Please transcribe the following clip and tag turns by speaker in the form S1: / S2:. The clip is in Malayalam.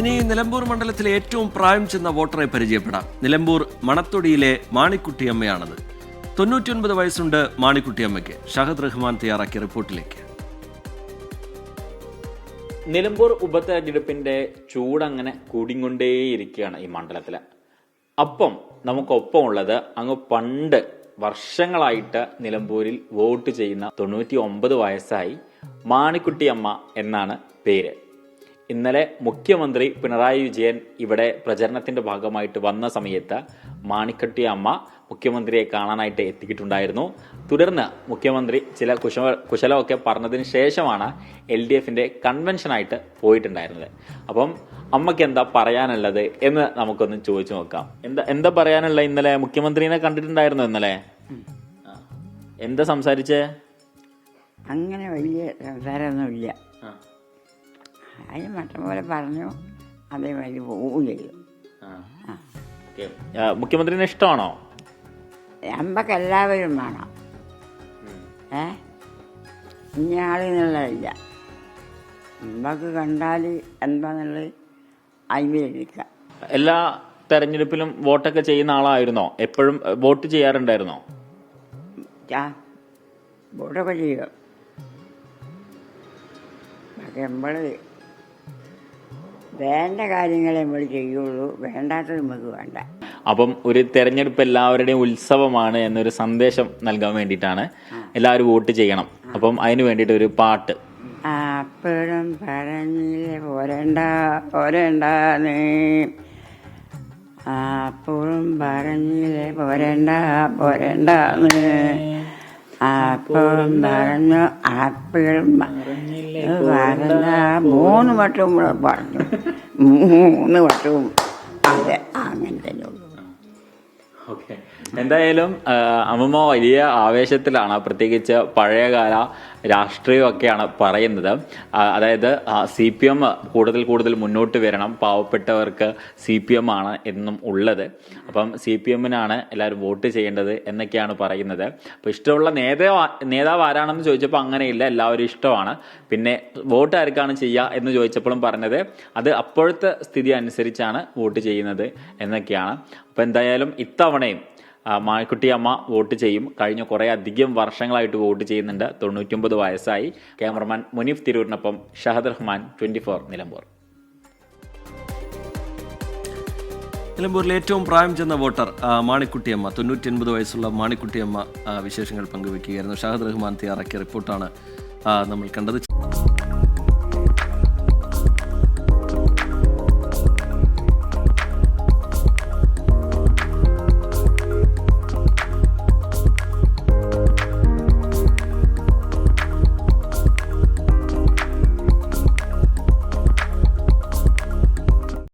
S1: ഇനി നിലമ്പൂർ മണ്ഡലത്തിലെ ഏറ്റവും പ്രായം ചെന്ന വോട്ടറെ പരിചയപ്പെടാം. നിലമ്പൂർ മണത്തൊടിയിലെ മാണിക്കുട്ടിയമ്മയാണത്. 99 വയസ്സുണ്ട് മാണിക്കുട്ടിയമ്മയ്ക്ക്. ഷഹദ് റഹ്മാൻ തയ്യാറാക്കിയ റിപ്പോർട്ടിലേക്ക്.
S2: നിലമ്പൂർ ഉപതെരഞ്ഞെടുപ്പിന്റെ ചൂടങ്ങനെ കൂടിക്കൊണ്ടേയിരിക്കുകയാണ് ഈ മണ്ഡലത്തില്. അപ്പം നമുക്കൊപ്പം ഉള്ളത് അങ്ങ് പണ്ട് വർഷങ്ങളായിട്ട് നിലമ്പൂരിൽ വോട്ട് ചെയ്യുന്ന 99 വയസ്സായി മാണിക്കുട്ടിയമ്മ എന്നാണ് പേര്. ഇന്നലെ മുഖ്യമന്ത്രി പിണറായി വിജയൻ ഇവിടെ പ്രചരണത്തിന്റെ ഭാഗമായിട്ട് വന്ന സമയത്ത് മാണിക്കുട്ടിയമ്മ മുഖ്യമന്ത്രിയെ കാണാനായിട്ട് എത്തിയിട്ടുണ്ടായിരുന്നു. തുടർന്ന് മുഖ്യമന്ത്രി ചില കുശലമൊക്കെ പറഞ്ഞതിന് ശേഷമാണ് LDFന്റെ കൺവെൻഷനായിട്ട് പോയിട്ടുണ്ടായിരുന്നത്. അപ്പം അമ്മയ്ക്ക് എന്താ പറയാനുള്ളത് എന്ന് നമുക്കൊന്ന് ചോദിച്ചു നോക്കാം. എന്താ പറയാനുള്ള? ഇന്നലെ മുഖ്യമന്ത്രിനെ കണ്ടിട്ടുണ്ടായിരുന്നു. ഇന്നലെ എന്താ സംസാരിച്ചേ?
S3: അങ്ങനെ വലിയ സംസാരമൊന്നുമില്ല. അതിന് മറ്റം പോലെ പറഞ്ഞു, അതേമാതിരി പോവുകയും ചെയ്തു.
S2: മുഖ്യമന്ത്രിനെ ഇഷ്ടമാണോ?
S3: നമ്മക്ക് എല്ലാവരും വേണം. ഇനി ആളെന്നുള്ളതില്ല. നമ്മക്ക് കണ്ടാൽ എന്താന്നുള്ളത് അയിമിലിരിക്കാം.
S2: എല്ലാ തെരഞ്ഞെടുപ്പിലും വോട്ടൊക്കെ ചെയ്യുന്ന ആളായിരുന്നോ? എപ്പോഴും വോട്ട് ചെയ്യാറുണ്ടായിരുന്നോ?
S3: വോട്ടൊക്കെ ചെയ്യും. പക്ഷെ നമ്മൾ വേണ്ട കാര്യങ്ങളെ നമ്മൾ ചെയ്യുള്ളൂ, വേണ്ടാത്തത് നമുക്ക് വേണ്ട.
S2: അപ്പം ഒരു തെരഞ്ഞെടുപ്പ് എല്ലാവരുടെയും ഉത്സവമാണ് എന്നൊരു സന്ദേശം നൽകാൻ വേണ്ടിയിട്ടാണ് എല്ലാവരും വോട്ട് ചെയ്യണം. അപ്പം അതിന് വേണ്ടിയിട്ട് ഒരു പാട്ട്.
S3: അപ്പോഴും പറഞ്ഞില്ലേ പോരണ്ടാന്ന്, അപ്പോഴും പറഞ്ഞില്ലേ പോരണ്ടാന്ന്, അപ്പോഴും പറഞ്ഞു അപ്പോഴും പറഞ്ഞ 3 വട്ടവും പറഞ്ഞു. 3 വട്ടവും അതെ, അങ്ങനെ തന്നെ ഉള്ളൂ.
S2: എന്തായാലും അമ്മമ്മ വലിയ ആവേശത്തിലാണ്. പ്രത്യേകിച്ച് പഴയകാല രാഷ്ട്രീയമൊക്കെയാണ് പറയുന്നത്. അതായത് CPM കൂടുതൽ മുന്നോട്ട് വരണം, പാവപ്പെട്ടവർക്ക് CPM ആണ് എന്നും ഉള്ളത്. അപ്പം CPMനാണ് എല്ലാവരും വോട്ട് ചെയ്യേണ്ടത് എന്നൊക്കെയാണ് പറയുന്നത്. അപ്പോൾ ഇഷ്ടമുള്ള നേതാവ് ആരാണെന്ന് ചോദിച്ചപ്പോൾ അങ്ങനെയില്ല, എല്ലാവരും ഇഷ്ടമാണ്. പിന്നെ വോട്ട് ആർക്കാണ് ചെയ്യുക എന്ന് ചോദിച്ചപ്പോഴും പറഞ്ഞത് അത് അപ്പോഴത്തെ സ്ഥിതി അനുസരിച്ചാണ് വോട്ട് ചെയ്യുന്നത് എന്നൊക്കെയാണ്. അപ്പോൾ എന്തായാലും ഇത്തവണയും മാണിക്കുട്ടിയമ്മ വോട്ട് ചെയ്യും. കഴിഞ്ഞ കുറേ അധികം വർഷങ്ങളായിട്ട് വോട്ട് ചെയ്യുന്നുണ്ട്. 99 വയസ്സായി. ക്യാമറമാൻ മുനീഫ് തിരൂരിനൊപ്പം ഷഹദ് റഹ്മാൻ, 24 നിലമ്പൂർ.
S1: നിലമ്പൂരിലെ ഏറ്റവും പ്രായം ചെന്ന വോട്ടർ മാണിക്കുട്ടിയമ്മ, 99 വയസ്സുള്ള മാണിക്കുട്ടിയമ്മ വിശേഷങ്ങൾ പങ്കുവെക്കുകയായിരുന്നു. ഷഹദ് റഹ്മാൻ തയ്യാറാക്കിയ റിപ്പോർട്ടാണ് നമ്മൾ കണ്ടത്.